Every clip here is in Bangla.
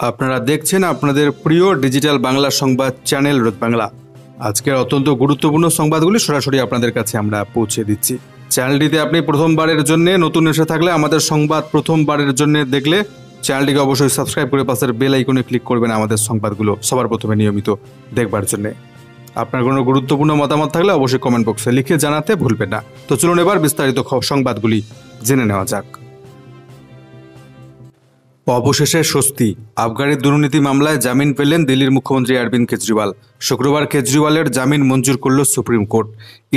আপনারা দেখছেন আপনাদের প্রিয় ডিজিটাল বাংলা সংবাদ চ্যানেল রোদ বাংলা। আজকের অত্যন্ত গুরুত্বপূর্ণ সংবাদগুলি সরাসরি আপনাদের কাছে আমরা পৌঁছে দিচ্ছি। চ্যানেলটিতে আপনি প্রথমবারের জন্য নতুন এসে থাকলে, আমাদের সংবাদ প্রথমবারের জন্য দেখলে চ্যানেলটিকে অবশ্যই সাবস্ক্রাইব করে পাশের বেল আইকনে ক্লিক করবেন আমাদের সংবাদগুলো সবার প্রথমে নিয়মিত দেখবার জন্য। আপনার কোনো গুরুত্বপূর্ণ মতামত থাকলে অবশ্যই কমেন্ট বক্সে লিখে জানাতে ভুলবেন না। তো চলুন এবার বিস্তারিত সংবাদগুলি জেনে নেওয়া যাক। অবশেষে স্বস্তি, আবগারি দুর্নীতি মামলায় জামিন পেলেন দিল্লির মুখ্যমন্ত্রী অরবিন্দ কেজরিওয়াল। শুক্রবার কেজরিওয়ালের জামিন মঞ্জুর করল সুপ্রিম কোর্ট।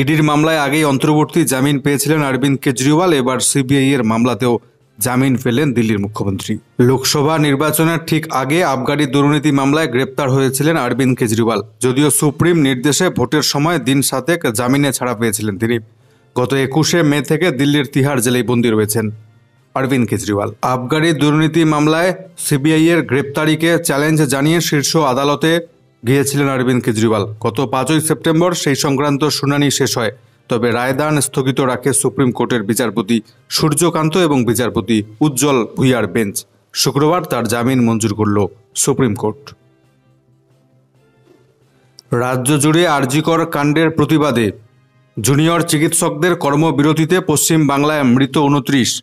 ইডির মামলায় আগেই অন্তর্বর্তী জামিন পেয়েছিলেন অরবিন্দ কেজরিওয়াল, এবার সিবিআই এর মামলাতেও জামিন পেলেন দিল্লির মুখ্যমন্ত্রী। লোকসভা নির্বাচনের ঠিক আগে আবগারি দুর্নীতি মামলায় গ্রেপ্তার হয়েছিলেন অরবিন্দ কেজরিওয়াল। যদিও সুপ্রিম নির্দেশে ভোটের সময় দিন 7 জামিনে ছাড়া পেয়েছিলেন তিনি। গত 21 মে থেকে দিল্লির তিহার জেলায় বন্দী রয়েছেন অরবিন্দ কেজরিওয়াল। আবগারি দুর্নীতি মামলায় সিবিআই এর গ্রেপ্তারিকে চ্যালেঞ্জ জানিয়ে শীর্ষ আদালতে গিয়েছিলেন অরবিন্দ কেজরিওয়াল। গত 5 সেপ্টেম্বর সেই সংক্রান্ত শুনানি শেষ হয়, তবে রায়দান স্থগিত রাখে সুপ্রিম কোর্টের বিচারপতি সূর্যকান্ত এবং বিচারপতি উজ্জ্বল ভুইয়ার বেঞ্চ। শুক্রবার তার জামিন মঞ্জুর করল সুপ্রিম কোর্ট। রাজ্য জুড়ে আরজিকর কাণ্ডের প্রতিবাদে জুনিয়র চিকিৎসকদের কর্মবিরতিতে পশ্চিম বাংলায় মৃত 29।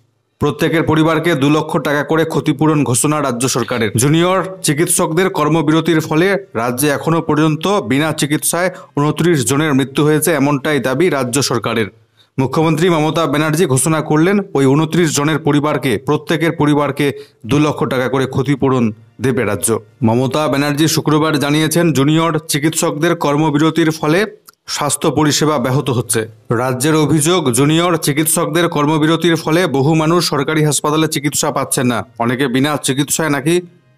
প্রত্যেকের পরিবারকে 2 লক্ষ টাকা করে ক্ষতিপূরণ ঘোষণা রাজ্য সরকারের। জুনিয়র চিকিৎসকদের কর্মবিরতির ফলে রাজ্যে এখনো পর্যন্ত বিনা চিকিৎসায় 29 জনের মৃত্যু হয়েছে, এমনটাই দাবি রাজ্য সরকারের। মুখ্যমন্ত্রী মমতা ব্যানার্জি ঘোষণা করলেন ওই 29 জনের পরিবারকে, প্রত্যেকের পরিবারকে 2 লক্ষ টাকা করে ক্ষতিপূরণ দেবে রাজ্য। মমতা ব্যানার্জি শুক্রবার জানিয়েছেন, জুনিয়র চিকিৎসকদের কর্মবিরতির ফলে স্বাস্থ্য পরিষেবা ব্যাহত হচ্ছে। রাজ্যের অভিযোগ, জুনিয়র চিকিৎসকদের কর্মবিরতির ফলে বহু মানুষ সরকারি হাসপাতালে চিকিৎসা পাচ্ছেন না, অনেকে বিনা চিকিৎসায় নাকি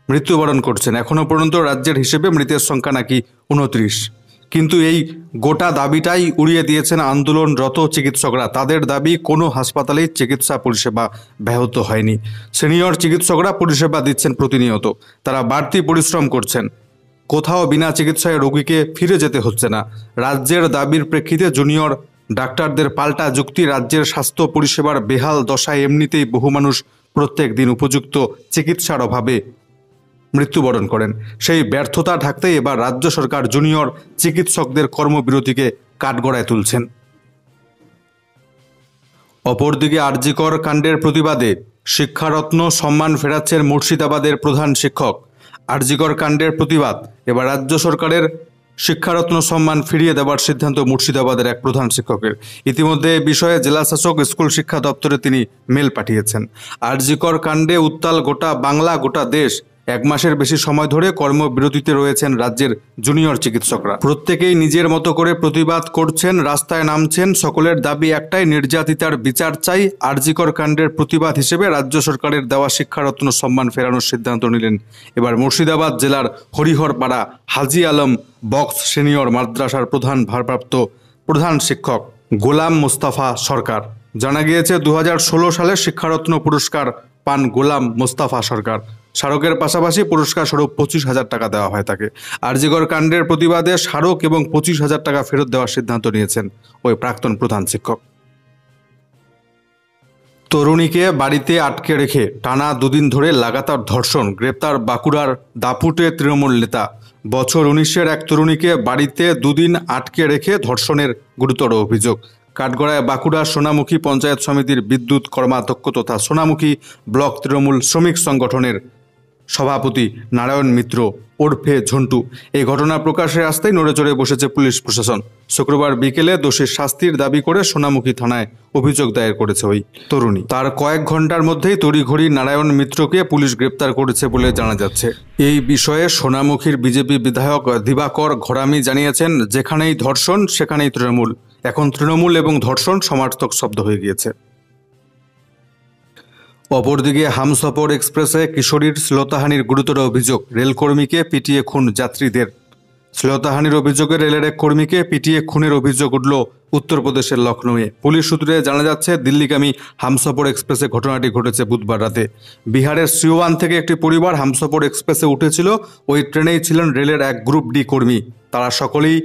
মৃত্যুবরণ করছেন। এখনো পর্যন্ত রাজ্যের হিসেবে মৃতের সংখ্যা নাকি 29। কিন্তু এই গোটা দাবিটাই উড়িয়ে দিয়েছেন আন্দোলনরত চিকিৎসকরা। তাদের দাবি, কোনো হাসপাতালেই চিকিৎসা পরিষেবা ব্যাহত হয়নি। সিনিয়র চিকিৎসকরা পরিষেবা দিচ্ছেন প্রতিনিয়ত, তারা বাড়তি পরিশ্রম করছেন, কোথাও বিনা চিকিৎসায় রোগীকে ফিরে যেতে হচ্ছে না। রাজ্যের দাবির প্রেক্ষিতে জুনিয়র ডাক্তারদের পাল্টা যুক্তি, রাজ্যের স্বাস্থ্য পরিষেবার বেহাল দশায় এমনিতেই বহু মানুষ প্রত্যেক দিন উপযুক্ত চিকিৎসার অভাবে মৃত্যুবরণ করেন। সেই ব্যর্থতা ঢাকতেই এবার রাজ্য সরকার জুনিয়র চিকিৎসকদের কর্মবিরতিকে কাঠগড়ায় তুলছেন। অপরদিকে আরজিকর কাণ্ডের প্রতিবাদে শিক্ষারত্ন সম্মান ফেরাচ্ছেন মুর্শিদাবাদের প্রধান শিক্ষক। আরজিকর কাণ্ডের প্রতিবাদ, এবার রাজ্য সরকারের শিক্ষারত্ন সম্মান ফিরিয়ে দেওয়ার সিদ্ধান্ত মুর্শিদাবাদের এক প্রধান শিক্ষকের। ইতিমধ্যে এ বিষয়ে জেলা শাসক স্কুল শিক্ষা দপ্তরে তিনি মেল পাঠিয়েছেন। আরজিকর কাণ্ডে উত্তাল গোটা বাংলা, গোটা দেশ। 1 মাসের বেশি সময় ধরে কর্মবিরতিতে রয়েছেন রাজ্যের জুনিয়র চিকিৎসকরা। প্রত্যেকেই নিজের মতো করে প্রতিবাদ করছেন, রাস্তায় নামছেন। সকলের দাবি একটাই, নির্যাতিতার বিচার চাই। আরজিকর কাণ্ডের প্রতিবাদ হিসেবে রাজ্য সরকারের দেওয়া শিক্ষারত্ন সম্মান ফেরানোর সিদ্ধান্ত নিলেন এবার মুর্শিদাবাদ জেলার হরিহরপাড়া হাজি আলম বক্স সিনিয়র মাদ্রাসার ভারপ্রাপ্ত প্রধান শিক্ষক গোলাম মোস্তফা সরকার। জানা গিয়েছে, 2016 সালে শিক্ষারত্ন পুরস্কার পান গোলাম মোস্তফা সরকার। স্মারকের পাশাপাশি পুরস্কার স্বরূপ 25,000 টাকা দেওয়া হয় তাকে। আরজিকর কাণ্ডের প্রতিবাদে স্মারক এবং 25,000 টাকা ফেরত দেওয়ার সিদ্ধান্ত নিয়েছেন ওই প্রাক্তন প্রধান শিক্ষক। তরুণীকে বাড়িতে আটকে রেখে টানা 2 দিন ধরে লাগাতার ধর্ষণ, গ্রেপ্তার বাঁকুড়ার দাপুটে তৃণমূল নেতা। বছর 19-এর এক তরুণীকে বাড়িতে 2 দিন আটকে রেখে ধর্ষণের গুরুতর অভিযোগ। কাঠগড়ায় বাঁকুড়া সোনামুখী পঞ্চায়েত সমিতির বিদ্যুৎ কর্মাধ্যক্ষ তথা সোনামুখী ব্লক তৃণমূল শ্রমিক সংগঠনের সভাপতি নারায়ণ মিত্র ওরফে ঝন্টু। এই ঘটনা প্রকাশ্যে আসতেই নড়েচড়ে বসেছে পুলিশ প্রশাসন। শুক্রবার বিকেলে দোষীর শাস্তির দাবি করে সোনামুখী থানায় অভিযোগ দায়ের করেছে ওই তরুণী। তার কয়েক ঘন্টার মধ্যেই তড়িঘড়ি নারায়ণ মিত্রকে পুলিশ গ্রেপ্তার করেছে বলে জানা যাচ্ছে। এই বিষয়ে সোনামুখীর বিজেপি বিধায়ক দিবাকর ঘরামি জানিয়েছেন, যেখানেই ধর্ষণ সেখানেই তৃণমূল। এখন তৃণমূল এবং ধর্ষণ সমার্থক শব্দ হয়ে গিয়েছে। অপরদিকে হামসফর এক্সপ্রেসে কিশোরীর শ্লীলতাহানির গুরুতর অভিযোগ, রেলকর্মীকে পিটিয়ে খুন যাত্রীদের। শ্লীলতাহানির অভিযোগে রেলের এক কর্মীকে পিটিয়ে খুনের অভিযোগ উঠল উত্তরপ্রদেশের লখনৌয়ে। পুলিশ সূত্রে জানা যাচ্ছে, দিল্লিগামী হামসফর এক্সপ্রেসে ঘটনাটি ঘটেছে বুধবার রাতে। বিহারের সিওয়ান থেকে একটি পরিবার হামসফর এক্সপ্রেসে উঠেছিল। ওই ট্রেনেই ছিলেন রেলের এক গ্রুপ ডি কর্মী। তারা সকলেই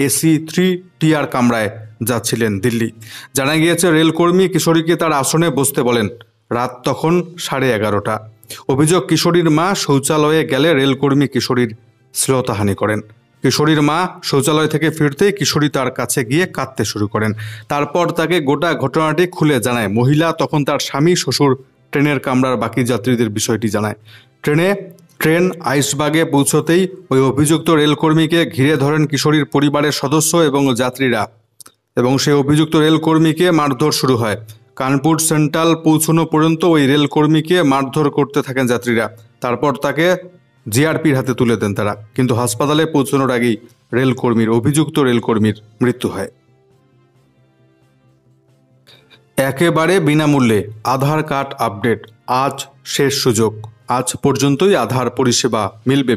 AC 3TR কামরায় যাচ্ছিলেন দিল্লি। জানা গিয়েছে, রেলকর্মী কিশোরীকে তার আসনে বসতে বলেন। রাত তখন 11:30। অভিযোগ, কিশোরীর মা শৌচালয়ে গেলে রেলকর্মী কিশোরীর শ্লীলতাহানি করেন। কিশোরীর মা শৌচালয় থেকে ফিরতেই কিশোরী তার কাছে গিয়ে কাঁদতে শুরু করেন। তারপর তাকে গোটা ঘটনাটি খুলে জানায় মহিলা। তখন তার স্বামী, শ্বশুর ট্রেনের কামরার বাকি যাত্রীদের বিষয়টি জানায়। ট্রেন আইসবাগে পৌঁছতেই ওই অভিযুক্ত রেলকর্মীকে ঘিরে ধরেন কিশোরীর পরিবারের সদস্য এবং যাত্রীরা, এবং সেই অভিযুক্ত রেলকর্মীকে মারধর শুরু হয়। কানপুর সেন্ট্রাল পৌঁছানো পর্যন্ত ওই রেলকর্মীকে মারধর করতে থাকেন যাত্রীরা। তারপর তাকে জিআরপির হাতে তুলে দেন তারা, কিন্তু হাসপাতালে পৌঁছানোর আগেই অভিযুক্ত রেলকর্মীর মৃত্যু হয়। একেবারে বিনামূল্যে আধার কার্ড আপডেট, আজ শেষ সুযোগ। আজ পর্যন্তই আধার পরিষেবা মিলবে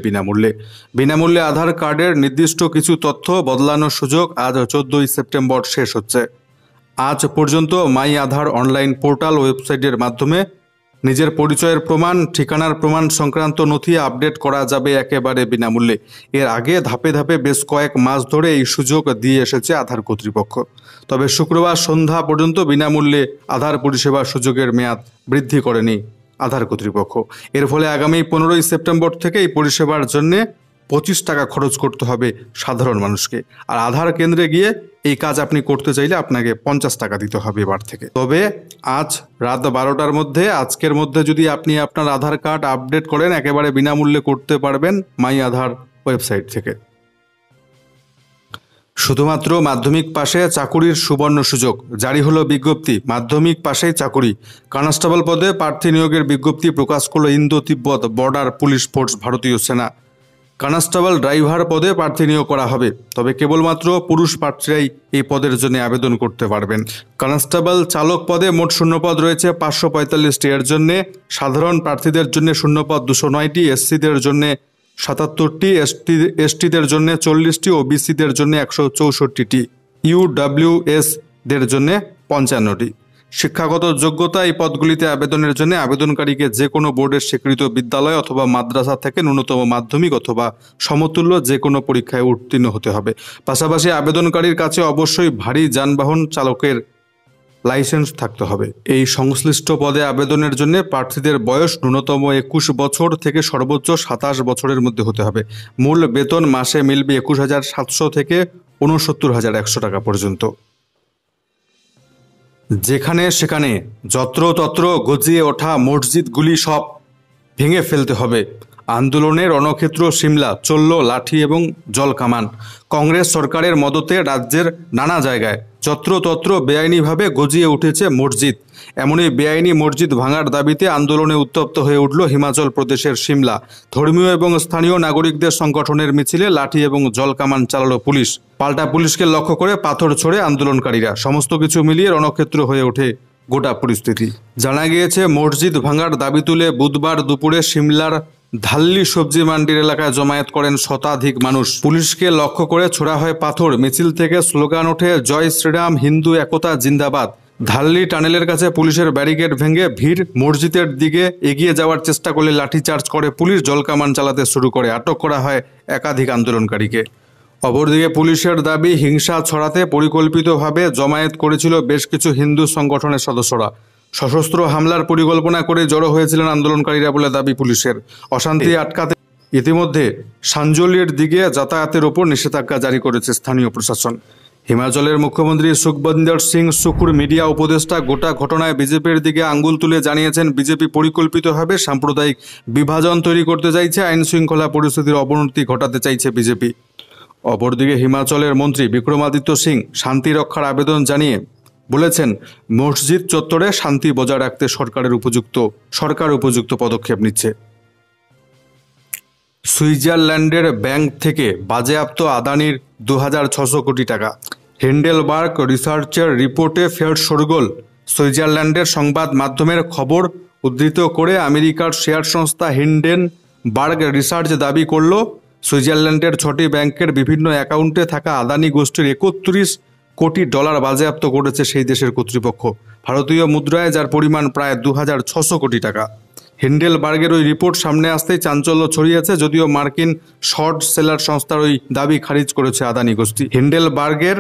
বিনামূল্যে আধার কার্ডের নির্দিষ্ট কিছু তথ্য বদলানোর সুযোগ আজ 14ই সেপ্টেম্বর শেষ হচ্ছে। আজ পর্যন্ত মাই আধার অনলাইন পোর্টাল ওয়েবসাইটের মাধ্যমে নিজের পরিচয়ের প্রমাণ, ঠিকানার প্রমাণ সংক্রান্ত নথি আপডেট করা যাবে একেবারে বিনামূল্যে। এর আগে ধাপে ধাপে বেশ কয়েক মাস ধরে এই সুযোগ দিয়ে এসেছে আধার কর্তৃপক্ষ। তবে শুক্রবার সন্ধ্যা পর্যন্ত বিনামূল্যে আধার পরিষেবার সুযোগের মেয়াদ বৃদ্ধি করেনি আধার কর্তৃপক্ষ। এর ফলে আগামী 15ই সেপ্টেম্বর থেকে এই পরিষেবার জন্য 25 টাকা খরচ করতে হবে সাধারণ মানুষকে। আর আধার কেন্দ্রে গিয়ে এই কাজ আপনি করতে চাইলে আপনাকে 50 টাকা দিতে হবে এবার থেকে। তবে আজ রাত 12টার মধ্যে, আজকের মধ্যে যদি আপনি আপনার আধার কার্ড আপডেট করেন, একেবারে বিনামূল্যে করতে পারবেন মাই আধার ওয়েবসাইট থেকে। শুধুমাত্র মাধ্যমিক পাশে চাকুরির সুবর্ণ সুযোগ। জারি হলো বিজ্ঞপ্তি, মাধ্যমিক পাশেই চাকুরি। কনস্টেবল পদে প্রার্থী নিয়োগের বিজ্ঞপ্তি প্রকাশ করল ইন্দো তিব্বত বর্ডার পুলিশ ফোর্স, ভারতীয় সেনা। কনস্টেবল ড্রাইভার পদে প্রার্থী নিয়োগ করা হবে, তবে কেবলমাত্র পুরুষ প্রার্থীরাই এই পদের জন্য আবেদন করতে পারবেন। কনস্টেবল চালক পদে মোট শূন্যপদ রয়েছে 545টি। এর জন্য সাধারণ প্রার্থীদের জন্য শূন্যপদ 209টি, এসসিদের জন্য 77টি, এসটিদের জন্য 40টি, ওবিসিদের জন্য 164টি, ইউডব্লিউএস দের জন্য 55টি। শিক্ষাগত যোগ্যতা, এই পদগুলিতে আবেদনের জন্য আবেদনকারীকে যে কোনো বোর্ডের স্বীকৃত বিদ্যালয় অথবা মাদ্রাসা থেকে ন্যূনতম মাধ্যমিক অথবা সমতুল্য যে কোনো পরীক্ষায় উত্তীর্ণ হতে হবে। পাশাপাশি আবেদনকারীর কাছে অবশ্যই ভারী যানবাহন চালকের লাইসেন্স থাকতে হবে। এই সংশ্লিষ্ট পদে আবেদনের জন্য প্রার্থীদের বয়স ন্যূনতম 21 বছর থেকে সর্বোচ্চ 27 বছরের মধ্যে হতে হবে। মূল বেতন মাসে মিলবে 21,700 থেকে 69,100 টাকা পর্যন্ত। যেখানে সেখানে যত্রতত্র গজিয়ে ওঠা মসজিদগুলি সব ভেঙে ফেলতে হবে। আন্দোলনে রণক্ষেত্র সিমলা, চলল লাঠি এবং জলকামান। কংগ্রেস সরকারের মদতে রাজ্যের নানা জায়গায় যত্রতত্র বেআইনিভাবে গজিয়ে উঠেছে মসজিদ। এমনই বেআইনি মসজিদ ভাঙার দাবিতে আন্দোলনে উত্তপ্ত হয়ে উঠল হিমাচল প্রদেশের সিমলা। ধর্মীয় এবং স্থানীয় নাগরিকদের সংগঠনের মিছিলে লাঠি এবং জলকামান চালালো পুলিশ। পাল্টা পুলিশকে লক্ষ্য করে পাথর ছোড়ে আন্দোলনকারীরা। সমস্ত কিছু মিলিয়ে রণক্ষেত্র হয়ে ওঠে গোটা পরিস্থিতি। জানা গিয়েছে, মসজিদ ভাঙার দাবি তুলে বুধবার দুপুরে সিমলার ধাল্লি সবজি মান্ডির এলাকায় জমায়েত করেন শতাধিক মানুষ। পুলিশকে লক্ষ্য করে ছোড়া হয় পাথর। মিছিল থেকে স্লোগান ওঠে, জয় শ্রীরাম, হিন্দু একতা জিন্দাবাদ। ধাল্লি টানেলের কাছে পুলিশের ব্যারিকেড ভেঙে ভিড় মসজিদের দিকে এগিয়ে যাওয়ার চেষ্টা করলে লাঠিচার্জ করে পুলিশ, জলকামান চালাতে শুরু করে। আটক করা হয় একাধিক আন্দোলনকারীকে। অপরদিকে পুলিশের দাবি, হিংসা ছড়াতে পরিকল্পিতভাবে জমায়েত করেছিল বেশ কিছু হিন্দু সংগঠনের সদস্যরা। সশস্ত্র হামলার পরিকল্পনা করে জড়ো হয়েছিলেন আন্দোলনকারীরা বলে দাবি পুলিশের। অশান্তি আটকাতে ইতিমধ্যে সাঞ্জলির দিকে যাতায়াতের ওপর নিষেধাজ্ঞা জারি করেছে স্থানীয় প্রশাসন। হিমাচলের মুখ্যমন্ত্রী সুখবিন্দর সিং সুখুর মিডিয়া উপদেষ্টা গোটা ঘটনায় বিজেপির দিকে আঙ্গুল তুলে জানিয়েছেন, বিজেপি পরিকল্পিতভাবে সাম্প্রদায়িক বিভাজন তৈরি করতে চাইছে, আইন শৃঙ্খলা পরিস্থিতির অবনতি ঘটাতে চাইছে বিজেপি। অপরদিকে হিমাচলের মন্ত্রী বিক্রমাদিত্য সিং শান্তি রক্ষার আবেদন জানিয়ে বলেছেন, মসজিদ চত্বরে শান্তি বজায় রাখতে সরকার উপযুক্ত পদক্ষেপ নিচ্ছে। সুইজারল্যান্ডের ব্যাংক থেকে বাজেয়াপ্ত আদানির 2,600 কোটি টাকা। হিন্ডেলবার্গ রিসার্চের রিপোর্টে ফের শোরগোল। সুইজারল্যান্ডের সংবাদ মাধ্যমের খবর উদ্ধৃত করে আমেরিকার শেয়ার সংস্থা হিন্ডেনবার্গ রিসার্চ দাবি করল, সুইজারল্যান্ডের 6টি ব্যাংকের বিভিন্ন অ্যাকাউন্টে থাকা আদানি গোষ্ঠীর 31 কোটি ডলার বাজেয়াপ্ত করেছে সেই দেশের কর্তৃপক্ষ, ভারতীয় মুদ্রায় যার পরিমাণ প্রায় 2,600 কোটি টাকা। হিন্ডেলবার্গের ওই রিপোর্ট সামনে আসতেই চাঞ্চল্য ছড়িয়েছে, যদিও মার্কিন শর্ট সেলার সংস্থার ওই দাবি খারিজ করেছে আদানি গোষ্ঠী। হিন্ডেলবার্গের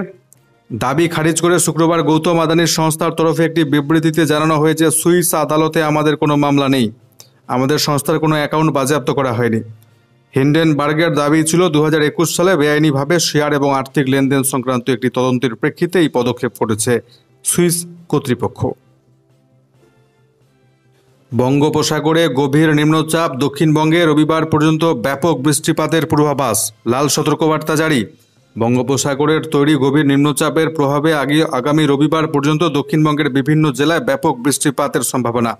দাবি খারিজ করে শুক্রবার গৌতম আদানির সংস্থার তরফে একটি বিবৃতিতে জানানো হয়েছে, সুইস আদালতে আমাদের কোনো মামলা নেই। আমাদের সংস্থার কোনো অ্যাকাউন্ট বাজেয়াপ্ত করা হয়নি। হিন্ডেনবার্গের দাবি ছিল 2021 সালে বেআইনিভাবে শেয়ার এবং আর্থিক লেনদেন সংক্রান্ত একটি তদন্তের প্রেক্ষিতে এই পদক্ষেপ করেছে সুইস কর্তৃপক্ষ। বঙ্গোপসাগরে গভীর নিম্নচাপ, দক্ষিণবঙ্গে রবিবার পর্যন্ত ব্যাপক বৃষ্টিপাতের পূর্বাভাস, লাল সতর্কবার্তা জারি। বঙ্গোপসাগরের তৈরি গভীর নিম্নচাপের প্রভাবে আগামী রবিবার পর্যন্ত দক্ষিণবঙ্গের বিভিন্ন জেলায় ব্যাপক বৃষ্টিপাতের সম্ভাবনা।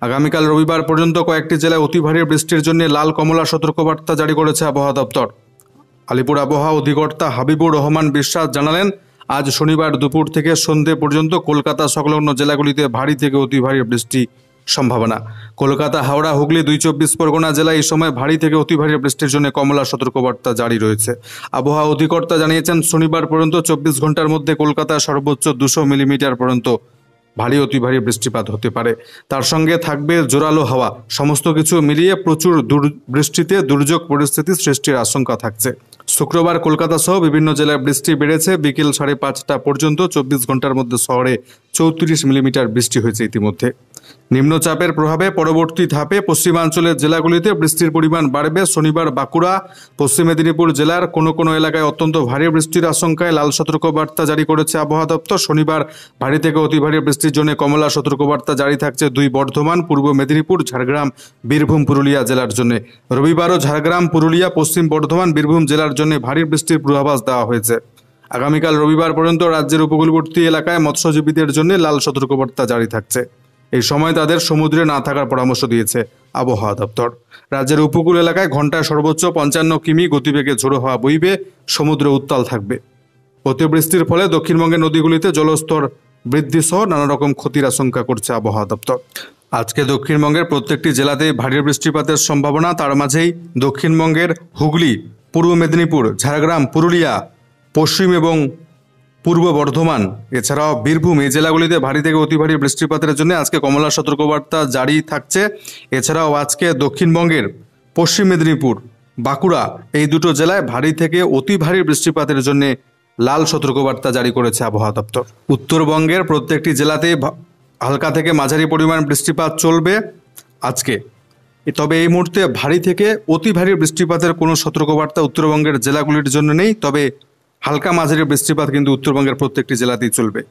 আগামীকাল রবিবার পর্যন্ত কয়েকটি জেলায় অতি ভারী বৃষ্টির জন্য লাল কমলা সতর্কবার্তা জারি করেছে আবহাওয়া দপ্তর। আলিপুর আবহাওয়া অধিকর্তা হাবিবুর রহমান বিশ্বাস জানালেন, আজ শনিবার দুপুর থেকে সন্ধে পর্যন্ত কলকাতা সংলগ্ন জেলাগুলিতে ভারী থেকে অতি ভারী বৃষ্টি সম্ভাবনা। কলকাতা, হাওড়া, হুগলি, 2 পরগনা জেলায় এই সময় ভারী থেকে অতি ভারী বৃষ্টির জন্য কমলা সতর্কবার্তা জারি রয়েছে। আবহাওয়া অধিকর্তা জানিয়েছেন, শনিবার পর্যন্ত 24 ঘন্টার মধ্যে কলকাতায় সর্বোচ্চ 200 মিলিমিটার পর্যন্ত ভারী অতি ভারী বৃষ্টিপাত হতে পারে। তার সঙ্গে থাকবে জোরালো হাওয়া। সমস্ত কিছু মিলিয়ে প্রচুর বৃষ্টিতে দুর্যোগ পরিস্থিতি সৃষ্টির আশঙ্কা থাকছে। শুক্রবার কলকাতা সহ বিভিন্ন জেলায় বৃষ্টি বেড়েছে। বিকেল 5:30 পর্যন্ত 24 ঘন্টার মধ্যে শহরে 34 মিলিমিটার বৃষ্টি হয়েছে ইতিমধ্যে। নিম্নচাপের প্রভাবে পরবর্তী ধাপে পশ্চিমাঞ্চলের জেলাগুলিতে বৃষ্টির পরিমাণ বাড়বে। শনিবার বাঁকুড়া, পশ্চিম মেদিনীপুর জেলার কোনো কোনো এলাকায় অত্যন্ত ভারী বৃষ্টির আশঙ্কায় লাল সতর্কবার্তা জারি করেছে আবহাওয়া দপ্তর। শনিবার ভারী থেকে অতি ভারী বৃষ্টির জন্য কমলা সতর্কবার্তা জারি থাকছে 2 বর্ধমান, পূর্ব মেদিনীপুর, ঝাড়গ্রাম, বীরভূম, পুরুলিয়া জেলার জন্য। রবিবারও ঝাড়গ্রাম, পুরুলিয়া, পশ্চিম বর্ধমান, বীরভূম জেলার জন্য ভারী বৃষ্টির পূর্বাভাস দেওয়া হয়েছে। আগামীকাল রবিবার পর্যন্ত রাজ্যের উপকূলবর্তী এলাকায় মৎস্যজীবীদের জন্য লাল সতর্কবার্তা জারি থাকছে। এই সময় তাদের সমুদ্রে না থাকার পরামর্শ দিয়েছে আবহাওয়া দপ্তর। রাজ্যের উপকূল এলাকায় ঘন্টায় সর্বোচ্চ 55 কিমি গতিবেগে ঝোড়ো হাওয়া বইবে, সমুদ্র উত্তাল থাকবে। অতিবৃষ্টির ফলে দক্ষিণবঙ্গের নদীগুলিতে জলস্তর বৃদ্ধি সহ নানা রকম ক্ষতির আশঙ্কা করছে আবহাওয়া দপ্তর। আজকে দক্ষিণবঙ্গের প্রত্যেকটি জেলাতেই ভারী বৃষ্টিপাতের সম্ভাবনা। তার মাঝেই দক্ষিণবঙ্গের হুগলি, পূর্ব মেদিনীপুর, ঝাড়গ্রাম, পুরুলিয়া, পশ্চিম এবং পূর্ব বর্ধমান এছাড়াও বীরভূম এই জেলাগুলিতে ভারী থেকে অতি ভারী বৃষ্টিপাতের জন্য আজকে কমলা সতর্কবার্তা জারি থাকছে। এছাড়াও আজকে দক্ষিণবঙ্গের পশ্চিম মেদিনীপুর, বাঁকুড়া এই দুটো জেলায় ভারী থেকে অতি ভারী বৃষ্টিপাতের জন্য লাল সতর্কবার্তা জারি করেছে আবহাওয়া দপ্তর। উত্তরবঙ্গের প্রত্যেকটি জেলাতেই হালকা থেকে মাঝারি পরিমাণ বৃষ্টিপাত চলবে আজকে। তবে এই মুহূর্তে ভারী থেকে অতি ভারী বৃষ্টিপাতের কোনো সতর্কবার্তা উত্তরবঙ্গের জেলাগুলির জন্য নেই। তবে হালকা মাঝারি বৃষ্টিপাত কিন্তু উত্তরবঙ্গের প্রত্যেকটি জেলাতেই চলবে।